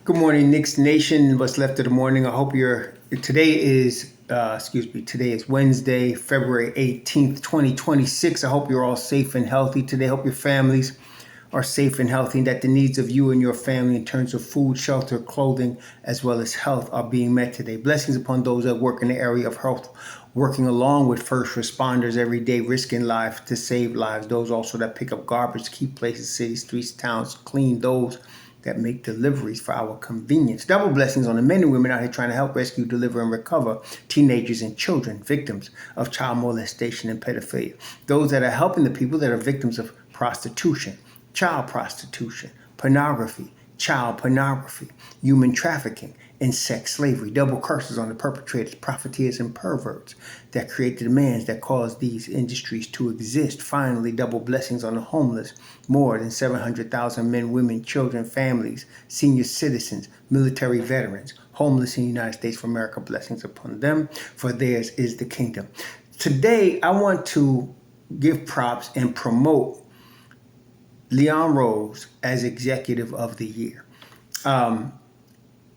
Good morning, Knicks Nation. What's left of the morning. I hope today is Wednesday, February 18th, 2026. I hope you're all safe and healthy today. I hope your families are safe and healthy and that the needs of you and your family in terms of food, shelter, clothing, as well as health are being met today. Blessings upon those that work in the area of health, working along with first responders every day, risking life to save lives. Those also that pick up garbage, keep places, cities, streets, towns clean. Those that make deliveries for our convenience. Double blessings on the men and women out here trying to help rescue, deliver, and recover teenagers and children, victims of child molestation and pedophilia. Those that are helping the people that are victims of prostitution, child prostitution, pornography, child pornography, human trafficking, and sex slavery. Double curses on the perpetrators, profiteers, and perverts that create the demands that cause these industries to exist. Finally, double blessings on the homeless. More than 700,000 men, women, children, families, senior citizens, military veterans, homeless in the United States of America. Blessings upon them, for theirs is the kingdom. Today, I want to give props and promote Leon Rose as Executive of the Year.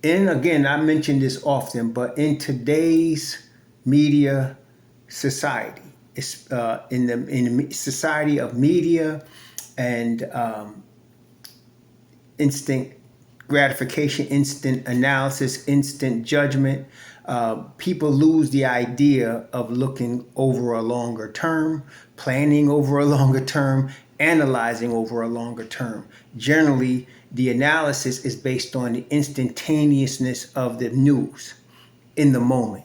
And again, I mention this often, but in today's media society, in the society of media and instant gratification, instant analysis, instant judgment, people lose the idea of looking over a longer term, planning over a longer term, analyzing over a longer term. Generally, the analysis is based on the instantaneousness of the news in the moment.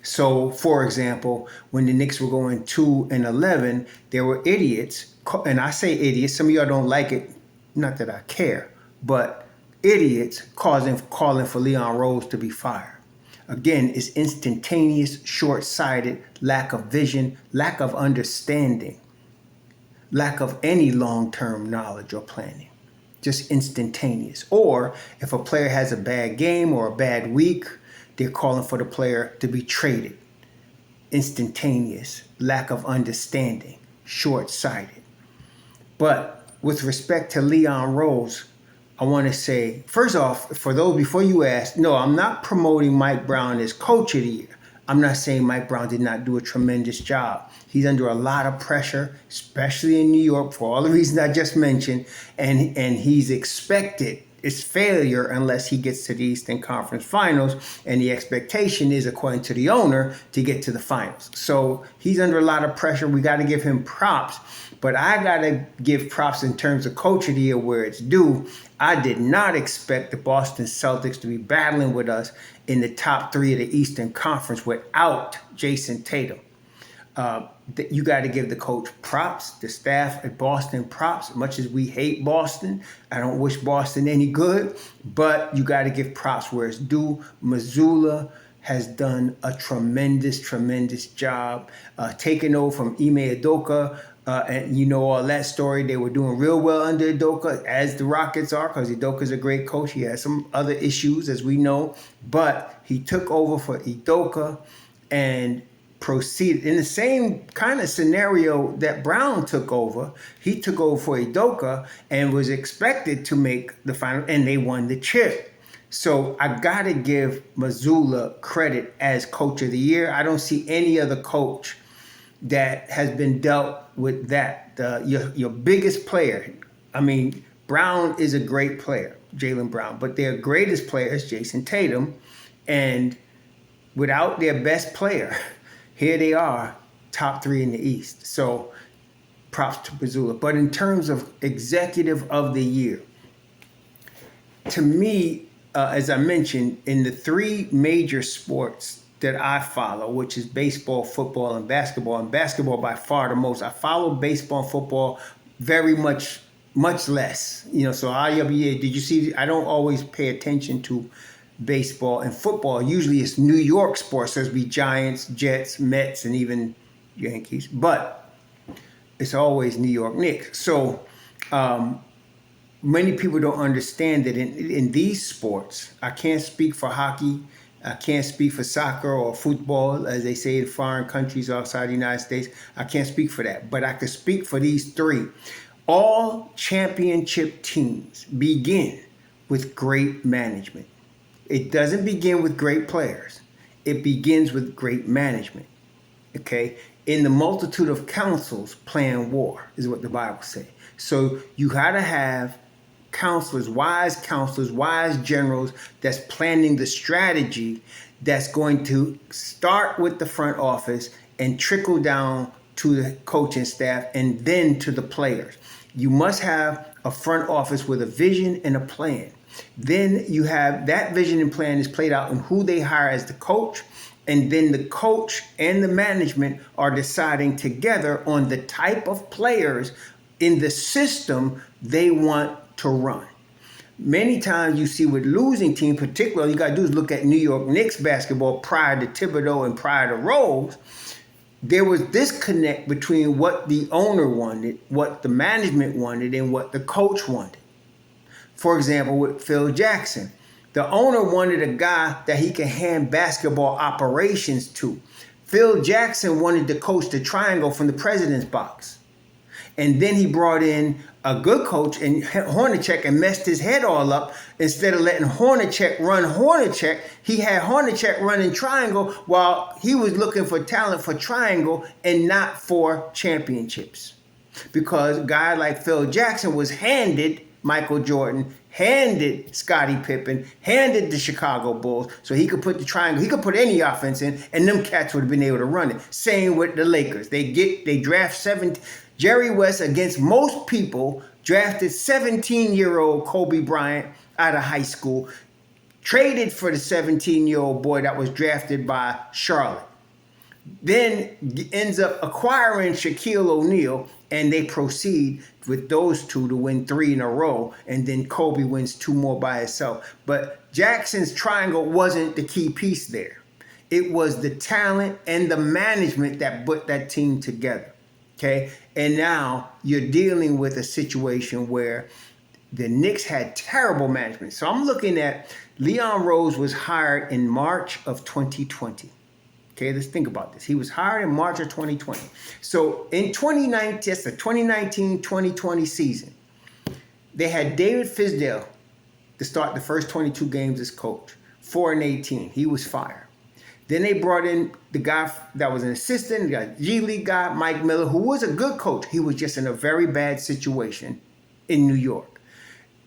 So, for example, when the Knicks were going 2-11, there were idiots, and I say idiots, some of y'all don't like it, not that I care, but idiots calling for Leon Rose to be fired. Again, it's instantaneous, short-sighted, lack of vision, lack of understanding, lack of any long-term knowledge or planning. Just instantaneous. Or if a player has a bad game or a bad week, they're calling for the player to be traded. Instantaneous, lack of understanding, short-sighted. But with respect to Leon Rose, I want to say, first off, for those, before you ask, no, I'm not promoting Mike Brown as Coach of the Year. I'm not saying Mike Brown did not do a tremendous job. He's under a lot of pressure, especially in New York, for all the reasons I just mentioned, and he's expected it's failure unless he gets to the Eastern Conference Finals, and the expectation is, according to the owner, to get to the finals. So he's under a lot of pressure. We got to give him props, but I got to give props in terms of Coach of the Year where it's due. I did not expect the Boston Celtics to be battling with us in the top three of the Eastern Conference without Jason Tatum. You got to give the coach props, the staff at Boston props. As much as we hate Boston, I don't wish Boston any good, but you got to give props where it's due. Mazzulla has done a tremendous job taking over from Ime Udoka. And you know all that story. They were doing real well under Udoka, as the Rockets are, because Udoka's a great coach. He has some other issues, as we know, but he took over for Udoka and proceeded in the same kind of scenario that Brown took over. He took over for Udoka and was expected to make the final, and they won the chip. So I got to give Mazzulla credit as Coach of the Year. I don't see any other coach that has been dealt with that. Your biggest player, I mean, Brown is a great player, Jaylen Brown, but their greatest player is Jason Tatum. And without their best player, here they are, top three in the East. So props to Mazzulla. But in terms of Executive of the Year, to me, as I mentioned, in the three major sports that I follow, which is baseball, football, and basketball by far the most. I follow baseball and football very much less. So IWA, did you see, I don't always pay attention to baseball and football. Usually it's New York sports. There's be Giants, Jets, Mets, and even Yankees. But it's always New York Knicks. So many people don't understand that in these sports, I can't speak for hockey, I can't speak for soccer or football, as they say in foreign countries outside the United States. I can't speak for that, but I can speak for these three. All championship teams begin with great management. It doesn't begin with great players. It begins with great management. Okay? In the multitude of counsels, plan war, is what the Bible says. So you gotta have counselors, wise generals that's planning the strategy that's going to start with the front office and trickle down to the coaching staff and then to the players. You must have a front office with a vision and a plan. Then you have that vision and plan is played out in who they hire as the coach. And then the coach and the management are deciding together on the type of players in the system they want to run. Many times you see with losing teams, particularly, all you got to do is look at New York Knicks basketball prior to Thibodeau and prior to Rose. There was disconnect between what the owner wanted, what the management wanted, and what the coach wanted. For example, with Phil Jackson, the owner wanted a guy that he could hand basketball operations to. Phil Jackson wanted to coach the triangle from the president's box. And then he brought in a good coach and Hornacek and messed his head all up. Instead of letting Hornacek run Hornacek, he had Hornacek running triangle while he was looking for talent for triangle and not for championships. Because a guy like Phil Jackson was handed Michael Jordan, handed Scottie Pippen, handed the Chicago Bulls, so he could put the triangle, he could put any offense in, and them cats would have been able to run it. Same with the Lakers. They draft Jerry West, against most people, drafted 17-year-old Kobe Bryant out of high school, traded for the 17-year-old boy that was drafted by Charlotte. Then ends up acquiring Shaquille O'Neal, and they proceed with those two to win 3 in a row, and then Kobe wins 2 more by himself. But Jackson's triangle wasn't the key piece there. It was the talent and the management that put that team together. Okay, and now you're dealing with a situation where the Knicks had terrible management. So I'm looking at Leon Rose was hired in March of 2020. Okay, let's think about this. He was hired in March of 2020. So in 2019, that's the 2019-2020 season, they had David Fizdale to start the first 22 games as coach, 4-18. He was fired. Then they brought in the guy that was an assistant, the G League guy, Mike Miller, who was a good coach. He was just in a very bad situation in New York.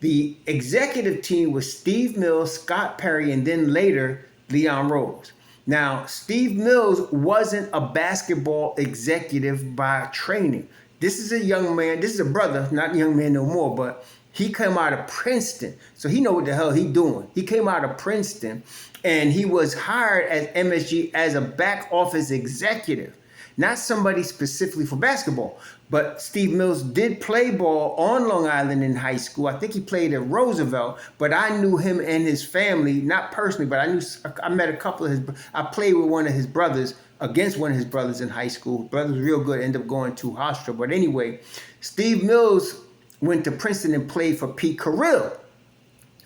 The executive team was Steve Mills, Scott Perry, and then later Leon Rose. Now, Steve Mills wasn't a basketball executive by training. This is a young man, this is a brother, not a young man no more, but he came out of Princeton, so he know what the hell he doing. He came out of Princeton, and he was hired as MSG as a back office executive, not somebody specifically for basketball. But Steve Mills did play ball on Long Island in high school. I think he played at Roosevelt, but I knew him and his family, not personally, but I met a couple of I played with one of his brothers, against one of his brothers in high school. Brother was real good, ended up going to Hofstra. But anyway, Steve Mills went to Princeton and played for Pete Carrill,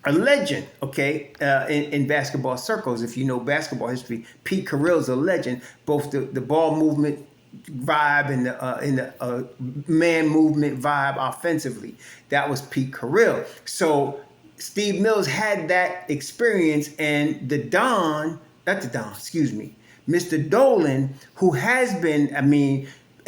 a legend, okay, in basketball circles. If you know basketball history, Pete Carrill's a legend. Both the ball movement vibe and the man movement vibe offensively. That was Pete Carrill. So Steve Mills had that experience, and Mr. Dolan, who has been,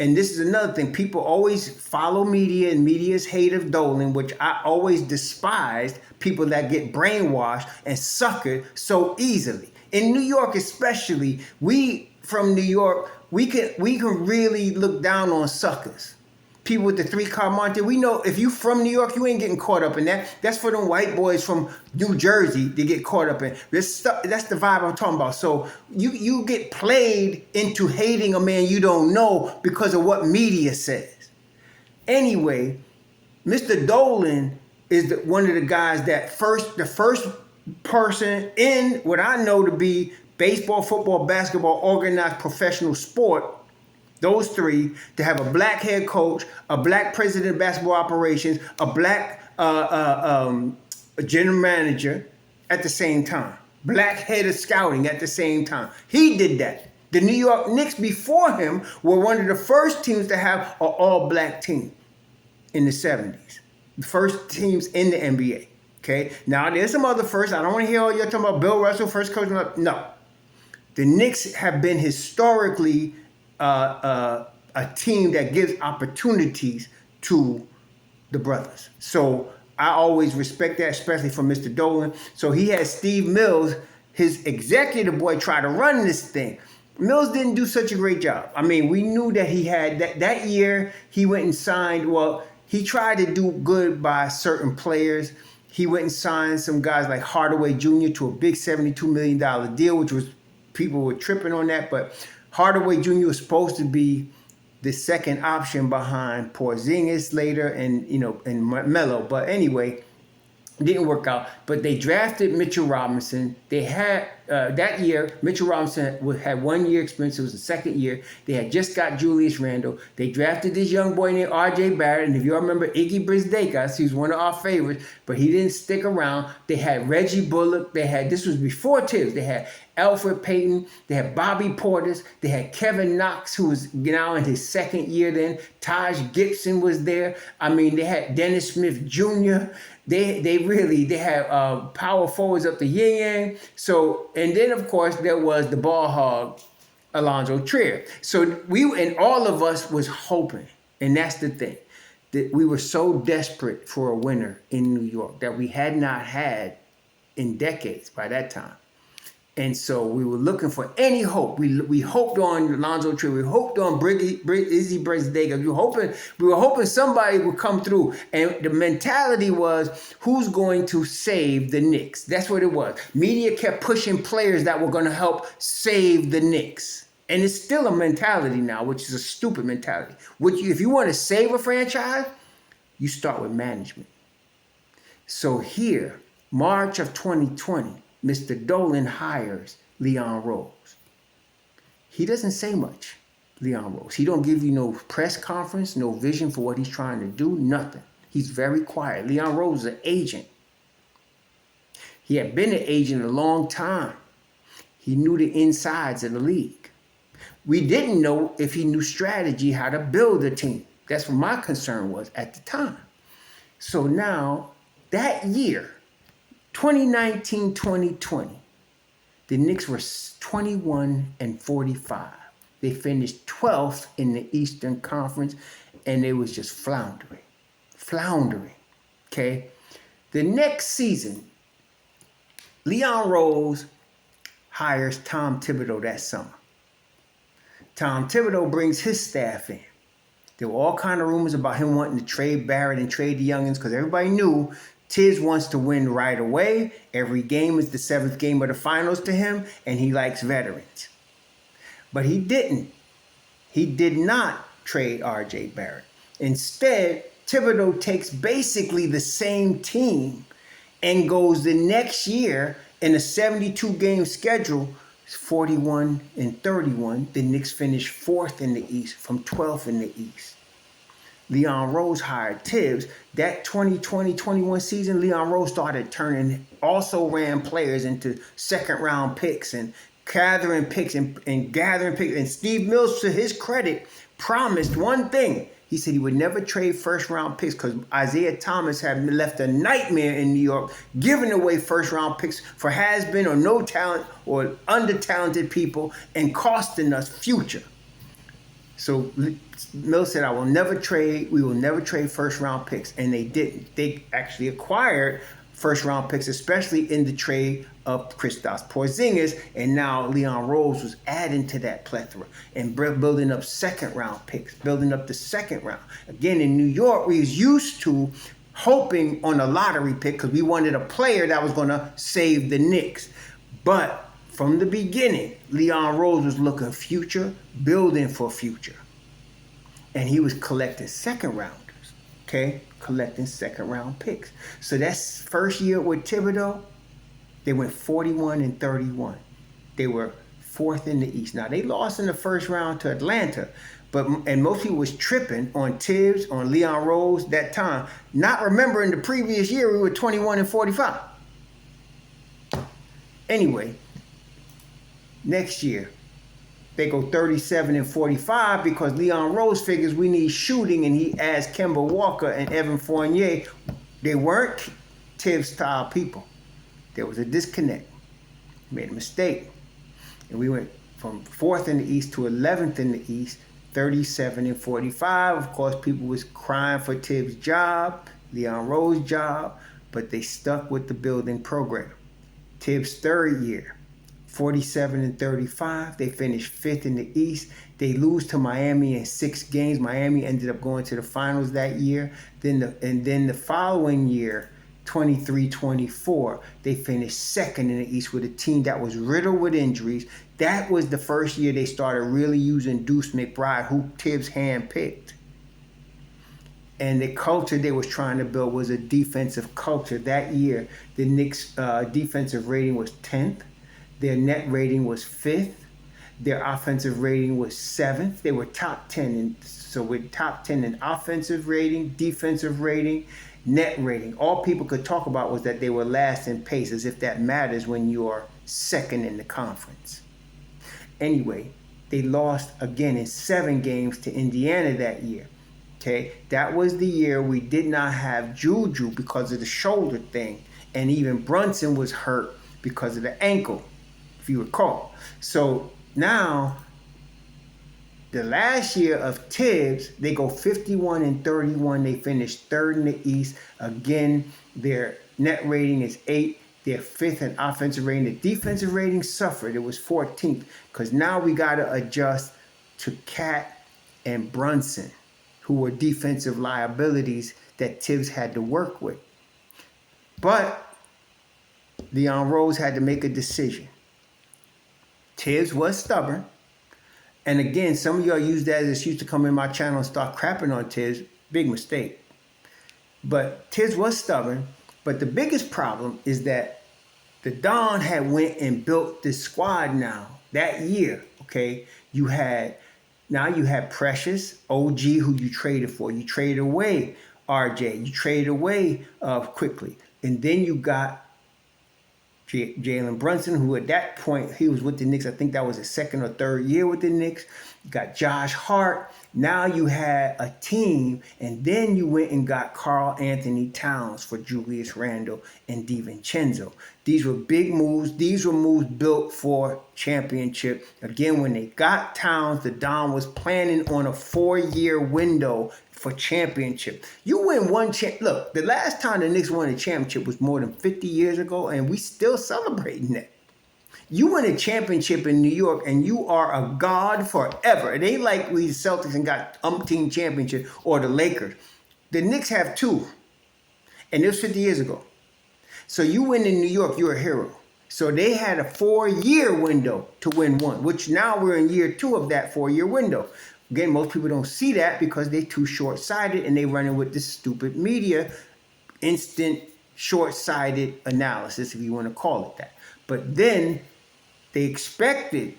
and this is another thing, people always follow media and media's hate of Dolan, which I always despised, people that get brainwashed and suckered so easily. In New York especially, we from New York, we can really look down on suckers. People with the 3-car Monte, we know if you from New York, you ain't getting caught up in that. That's for them white boys from New Jersey to get caught up in. That's the vibe I'm talking about. So you get played into hating a man you don't know because of what media says. Anyway, Mr. Dolan is one of the guys that the first person in what I know to be baseball, football, basketball, organized professional sport, those three, to have a black head coach, a black president of basketball operations, a black general manager at the same time, black head of scouting at the same time. He did that. The New York Knicks before him were one of the first teams to have an all-black team in the 70s. The first teams in the NBA. Okay. Now there's some other firsts. I don't want to hear all you're talking about Bill Russell first coach. No, the Knicks have been historically a team that gives opportunities to the brothers. So I always respect that, especially from Mr. Dolan. So he had Steve Mills, his executive boy, try to run this thing. Mills didn't do such a great job. I mean, we knew that he had that year he went and signed. Well, he tried to do good by certain players. He went and signed some guys like Hardaway Jr. to a big $72 million deal, which was, people were tripping on that. But Hardaway Jr. was supposed to be the second option behind Porzingis later and Melo. But anyway, it didn't work out. But they drafted Mitchell Robinson. They had that year, Mitchell Robinson had 1 year experience. It was the second year. They had just got Julius Randle. They drafted this young boy named R.J. Barrett. And if you remember Iggy Brisdekas, he was one of our favorites, but he didn't stick around. They had Reggie Bullock. This was before Tibbs. They had Alfred Payton. They had Bobby Portis. They had Kevin Knox, who was now in his second year then. Taj Gibson was there. I mean, they had Dennis Smith Jr. They had power forwards up the yin-yang. So, and then of course there was the ball hog, Alonzo Trier. So all of us was hoping, and that's the thing, that we were so desperate for a winner in New York that we had not had in decades by that time. And so we were looking for any hope. We hoped on Alonzo Trier. We hoped on Izzy Brisdegas. We were hoping somebody would come through. And the mentality was, who's going to save the Knicks? That's what it was. Media kept pushing players that were going to help save the Knicks. And it's still a mentality now, which is a stupid mentality. If you want to save a franchise, you start with management. So here, March of 2020, Mr. Dolan hires Leon Rose. He doesn't say much, Leon Rose. He don't give you no press conference, no vision for what he's trying to do, nothing. He's very quiet. Leon Rose is an agent. He had been an agent a long time. He knew the insides of the league. We didn't know if he knew strategy, how to build a team. That's what my concern was at the time. So now, that year, 2019-2020, the Knicks were 21-45. They finished 12th in the Eastern Conference, and they was just floundering, okay? The next season, Leon Rose hires Tom Thibodeau that summer. Tom Thibodeau brings his staff in. There were all kind of rumors about him wanting to trade Barrett and trade the youngins because everybody knew Tiz wants to win right away. Every game is the seventh game of the finals to him, and he likes veterans. But he didn't. He did not trade R.J. Barrett. Instead, Thibodeau takes basically the same team and goes the next year in a 72-game schedule, 41-31. The Knicks finished 4th in the East from 12th in the East. Leon Rose hired Tibbs. That 2020-21 season, Leon Rose started also ran players into second-round picks and gathering picks and gathering picks. And Steve Mills, to his credit, promised one thing. He said he would never trade first-round picks because Isaiah Thomas had left a nightmare in New York, giving away first-round picks for has-been or no talent or under-talented people and costing us future. So Mills said, we will never trade first-round picks. And they didn't. They actually acquired first-round picks, especially in the trade of Kristaps Porzingis. And now Leon Rose was adding to that plethora and building up second-round picks, building up the second round. Again, in New York, we was used to hoping on a lottery pick because we wanted a player that was going to save the Knicks. But from the beginning, Leon Rose was looking future, building for future. And he was collecting second rounders, okay? Collecting second round picks. So that's first year with Thibodeau, they went 41-31. They were 4th in the East. Now, they lost in the first round to Atlanta, and most people was tripping on Tibbs, on Leon Rose that time, not remembering the previous year we were 21-45. Anyway, next year, they go 37-45 because Leon Rose figures we need shooting, and he adds Kemba Walker and Evan Fournier. They weren't Tibbs style people. There was a disconnect. Made a mistake. And we went from 4th in the East to 11th in the East, 37-45. Of course, people was crying for Tibbs' job, Leon Rose's job, but they stuck with the building program. Tibbs' third year, 47-35. They finished 5th in the East. They lose to Miami in 6 games. Miami ended up going to the finals that year. Then the following year, 23-24, they finished 2nd in the East with a team that was riddled with injuries. That was the first year they started really using Deuce McBride, who Tibbs handpicked. And the culture they was trying to build was a defensive culture. That year, the Knicks' defensive rating was 10th. Their net rating was 5th. Their offensive rating was 7th. They were top 10. And so with top 10 in offensive rating, defensive rating, net rating, all people could talk about was that they were last in pace, as if that matters when you're 2nd in the conference. Anyway, they lost again in 7 games to Indiana that year. Okay, that was the year we did not have Juju because of the shoulder thing, and even Brunson was hurt because of the ankle, if you recall. So now, the last year of Tibbs, they go 51-31. They finish 3rd in the East. Again, their net rating is 8. They're 5th in offensive rating. The defensive rating suffered. It was 14th because now we got to adjust to Cat and Brunson, who were defensive liabilities that Tibbs had to work with. But Leon Rose had to make a decision. Tibbs was stubborn. And again, some of y'all use that as an excuse to come in my channel and start crapping on Tibbs. Big mistake. But Tibbs was stubborn. But the biggest problem is that the Don had went and built this squad now. That year, okay, you had Precious, OG, who you traded for. You traded away RJ. You traded away quickly. And then you got Jalen Brunson, who at that point, he was with the Knicks. I think that was his 2nd or 3rd year with the Knicks. You got Josh Hart. Now you had a team, and then you went and got Karl Anthony Towns for Julius Randle and DiVincenzo. These were big moves. These were moves built for championship. Again, when they got Towns, the Don was planning on a 4-year window for championship. You win one Look, the last time the Knicks won a championship was more than 50 years ago, and we still celebrating that. You win a championship in New York, and you are a god forever. It ain't like we the Celtics and got umpteen championship or the Lakers. The Knicks have 2, and it was 50 years ago. So you win in New York, you're a hero. So they had a 4-year window to win one, which now we're in year 2 of that 4-year window. Again, most people don't see that because they're too short-sighted and they running with this stupid media, instant short-sighted analysis, if you want to call it that. But then they expected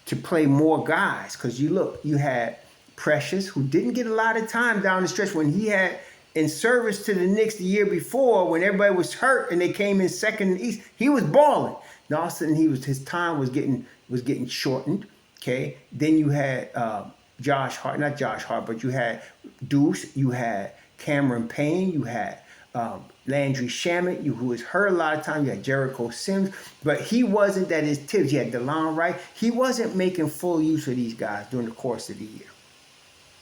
to play more guys because you had Precious, who didn't get a lot of time down the stretch when he had in service to the Knicks the year before when everybody was hurt and they came in 2nd in the East. He was balling. Now all of a sudden his time was getting shortened. Okay, then you had not Josh Hart, but you had Deuce, you had Cameron Payne, you had Landry Shamet, who was hurt a lot of times. You had Jericho Sims, but he wasn't that his Tibbs. You had DeLon Wright. He wasn't making full use of these guys during the course of the year.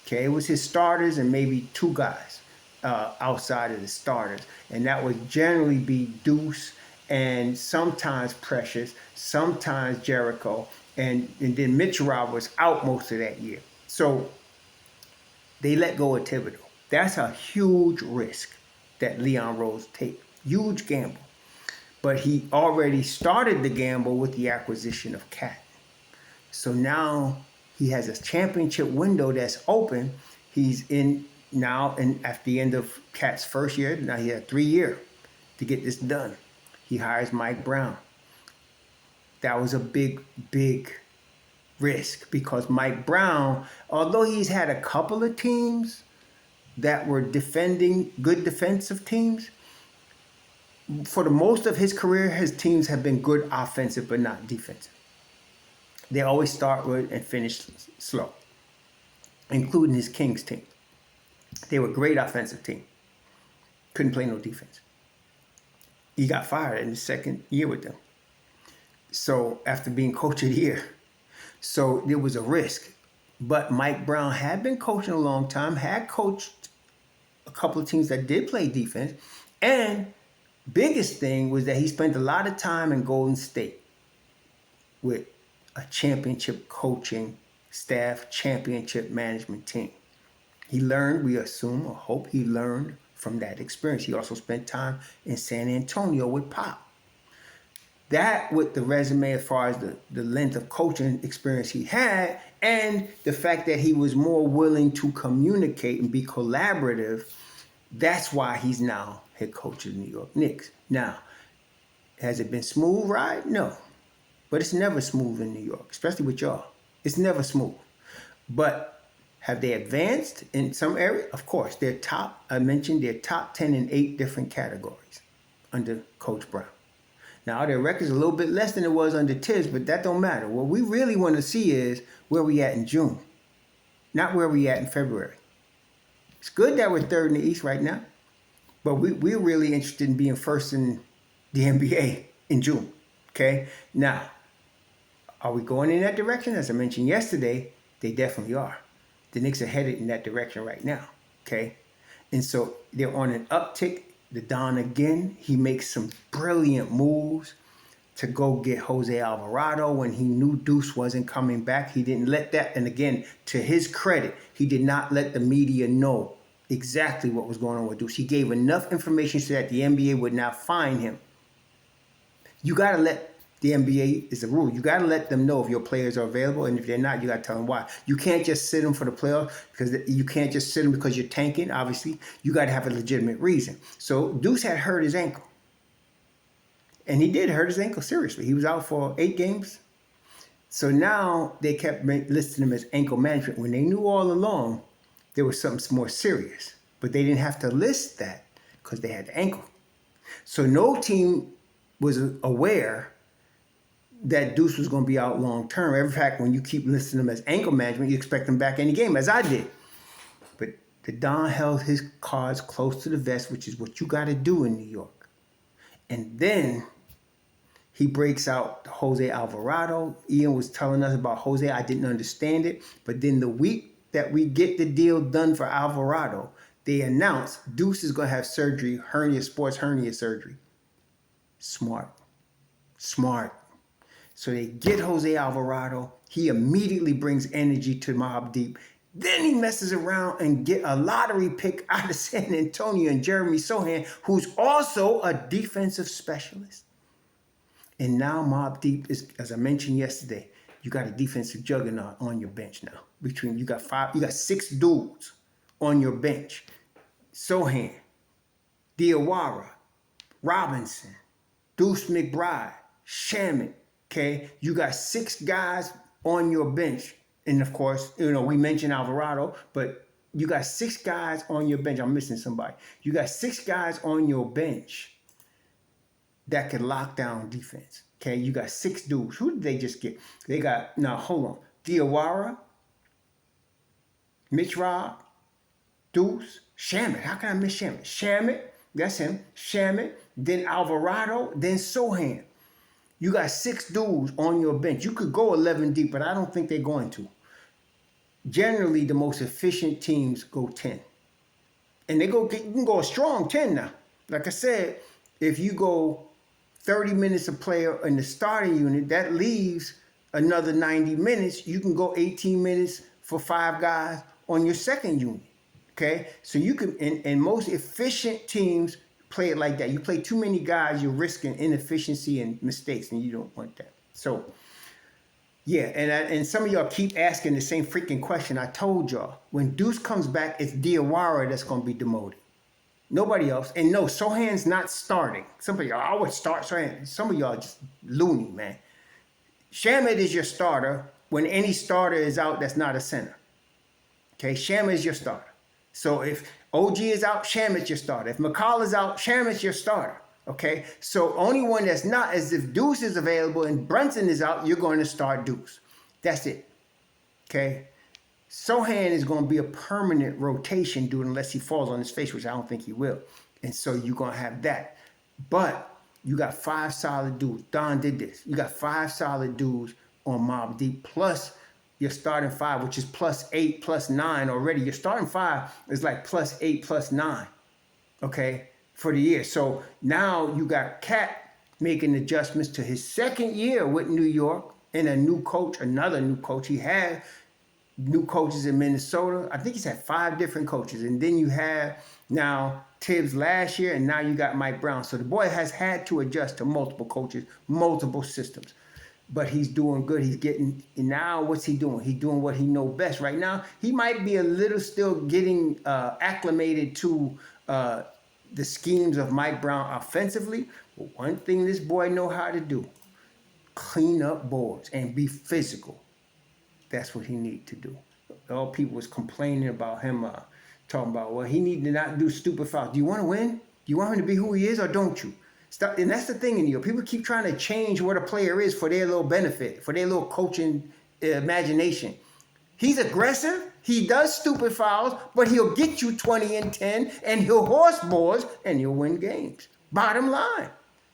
Okay, it was his starters and maybe 2 guys outside of the starters, and that would generally be Deuce and sometimes Precious, sometimes Jericho. And then Mitchell was out most of that year. So they let go of Thibodeau. That's a huge risk that Leon Rose take. Huge gamble. But he already started the gamble with the acquisition of Cat. So now he has a championship window that's open. He's in now, and at the end of Cat's first year, now he had 3 years to get this done. He hires Mike Brown. That was a big, big risk because Mike Brown, although he's had a couple of teams that were defending good defensive teams, for the most of his career, his teams have been good offensive but not defensive. They always start with and finish slow, including his Kings team. They were a great offensive team. Couldn't play no defense. He got fired in the second year with them. So after being coach of the year. So there was a risk. But Mike Brown had been coaching a long time, had coached a couple of teams that did play defense. And biggest thing was that he spent a lot of time in Golden State with a championship coaching staff, championship management team. He learned, we assume or hope he learned from that experience. He also spent time in San Antonio with Pop. That with the resume as far as the length of coaching experience he had, and the fact that he was more willing to communicate and be collaborative, that's why he's now head coach of the New York Knicks. Now, has it been smooth ride? No. But it's never smooth in New York, especially with y'all. It's never smooth. But have they advanced in some area? Of course. I mentioned they're top 10 in 8 different categories under Coach Brown. Now, their record's a little bit less than it was under Tibbs, but that don't matter. What we really want to see is where we at in June, not where we at in February. It's good that we're third in the East right now, but we're really interested in being first in the NBA in June, okay? Now, are we going in that direction? As I mentioned yesterday, they definitely are. The Knicks are headed in that direction right now, okay? And so they're on an uptick. The Don again, he makes some brilliant moves to go get Jose Alvarado when he knew Deuce wasn't coming back. He didn't let that, and again, to his credit, he did not let the media know exactly what was going on with Deuce. He gave enough information so that the NBA would not fine him. You got to let the NBA is a rule. You got to let them know if your players are available, and if they're not, you got to tell them why. You can't just sit them for the playoffs because you can't just sit them because you're tanking. Obviously, you got to have a legitimate reason. So Deuce had hurt his ankle, and he did hurt his ankle seriously. He was out for 8 games. So now they kept listing him as ankle management when they knew all along there was something more serious, but they didn't have to list that because they had the ankle. So no team was aware that Deuce was going to be out long term. In fact, when you keep listing him as ankle management, you expect him back any game, as I did. But the Don held his cards close to the vest, which is what you got to do in New York. And then he breaks out Jose Alvarado. Ian was telling us about Jose. I didn't understand it. But then the week that we get the deal done for Alvarado, they announced Deuce is going to have surgery, sports hernia surgery. Smart. So they get Jose Alvarado. He immediately brings energy to Mobb Deep. Then he messes around and get a lottery pick out of San Antonio and Jeremy Sochan, who's also a defensive specialist. And now Mobb Deep is, as I mentioned yesterday, you got a defensive juggernaut on your bench now. You got 6 dudes on your bench. Sochan, Diawara, Robinson, Deuce McBride, Shamet. Okay, you got 6 guys on your bench. And of course, we mentioned Alvarado, but you got 6 guys on your bench. I'm missing somebody. You got 6 guys on your bench that could lock down defense. Okay, you got 6 dudes. Who did they just get? They got, now hold on. Diawara, Mitch Rob, Deuce, Shamet. How can I miss Shamet? Shamet, that's him. Shamet, then Alvarado, then Sochan. You got 6 dudes on your bench. You could go 11 deep, but I don't think they're going to. Generally, the most efficient teams go 10. And you can go a strong 10 now. Like I said, if you go 30 minutes a player in the starting unit, that leaves another 90 minutes. You can go 18 minutes for 5 guys on your second unit. Okay? So you can, and most efficient teams play it like that. You play too many guys, you're risking inefficiency and mistakes, and you don't want that. So, yeah, and some of y'all keep asking the same freaking question. I told y'all, when Deuce comes back, it's Diawara that's going to be demoted. Nobody else. And no, Sochan's not starting. Some of y'all, I would start Sochan. Some of y'all are just loony, man. Shamet is your starter when any starter is out that's not a center. Okay, Shamet is your starter. So if OG is out, Shamet's your starter. If McCall is out, Shamet's your starter. Okay? So only one that's not is if Deuce is available and Brunson is out, you're going to start Deuce. That's it. Okay? Sochan is going to be a permanent rotation dude unless he falls on his face, which I don't think he will. And so you're going to have that. But You got 5 solid dudes. Don did this. You got 5 solid dudes on Mobb Deep, plus your starting 5, which is +8, +9 already. Your starting 5 is like +8, +9, okay, for the year. So now you got Cat making adjustments to his second year with New York and a new coach, another new coach. He had new coaches in Minnesota. I think he's had 5 different coaches. And then you have now Tibbs last year, and now you got Mike Brown. So the boy has had to adjust to multiple coaches, multiple systems. But he's doing good. He's getting, and now what's he doing? He's doing what he knows best. Right now, he might be a little still getting acclimated to the schemes of Mike Brown offensively. But one thing this boy know how to do, clean up boards and be physical. That's what he need to do. All people was complaining about him, talking about, well, he need to not do stupid fouls. Do you want to win? Do you want him to be who he is, or don't you? Stop. And that's the thing in you. People keep trying to change what a player is for their little benefit, for their little coaching imagination. He's aggressive. He does stupid fouls, but he'll get you 20 and 10, and he'll horse boards, and you'll win games. Bottom line.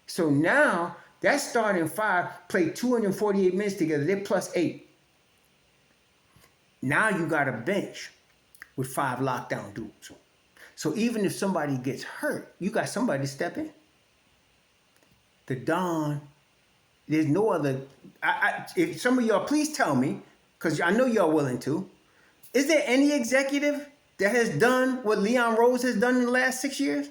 So now that starting 5 played 248 minutes together. They're +8. Now you got a bench with 5 lockdown dudes. So even if somebody gets hurt, you got somebody to step in. The Don, there's no other. If some of y'all, please tell me, because I know y'all willing to. Is there any executive that has done what Leon Rose has done in the last 6 years?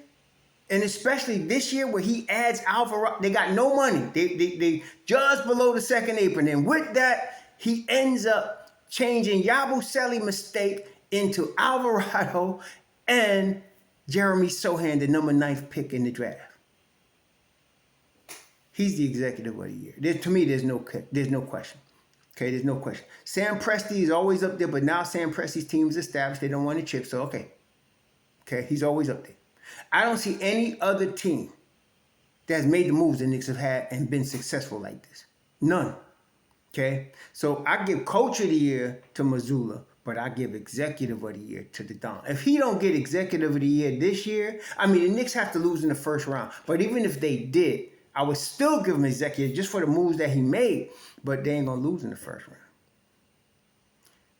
And especially this year where he adds Alvarado. They got no money. They just below the second apron. And with that, he ends up changing Yabusele mistake into Alvarado and Jeremy Sochan, the number 9th pick in the draft. He's the executive of the year. To me, there's no question. Okay, there's no question. Sam Presti is always up there, but now Sam Presti's team is established. They don't want to chip, so okay. Okay, he's always up there. I don't see any other team that has made the moves the Knicks have had and been successful like this. None. Okay, so I give Coach of the Year to Mazzulla, but I give Executive of the Year to the Don. If he don't get Executive of the Year this year, I mean, the Knicks have to lose in the first round. But even if they did, I would still give him Executive just for the moves that he made, but they ain't going to lose in the first round.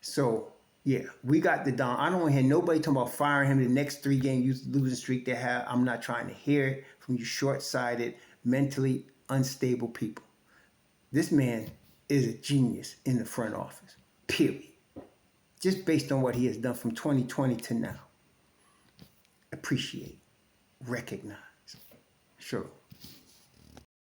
So, yeah, we got the Don. I don't want to hear nobody talking about firing him the next 3-game losing streak they have. I'm not trying to hear it from you short-sighted, mentally unstable people. This man is a genius in the front office, period. Just based on what he has done from 2020 to now. Appreciate, recognize. Sure.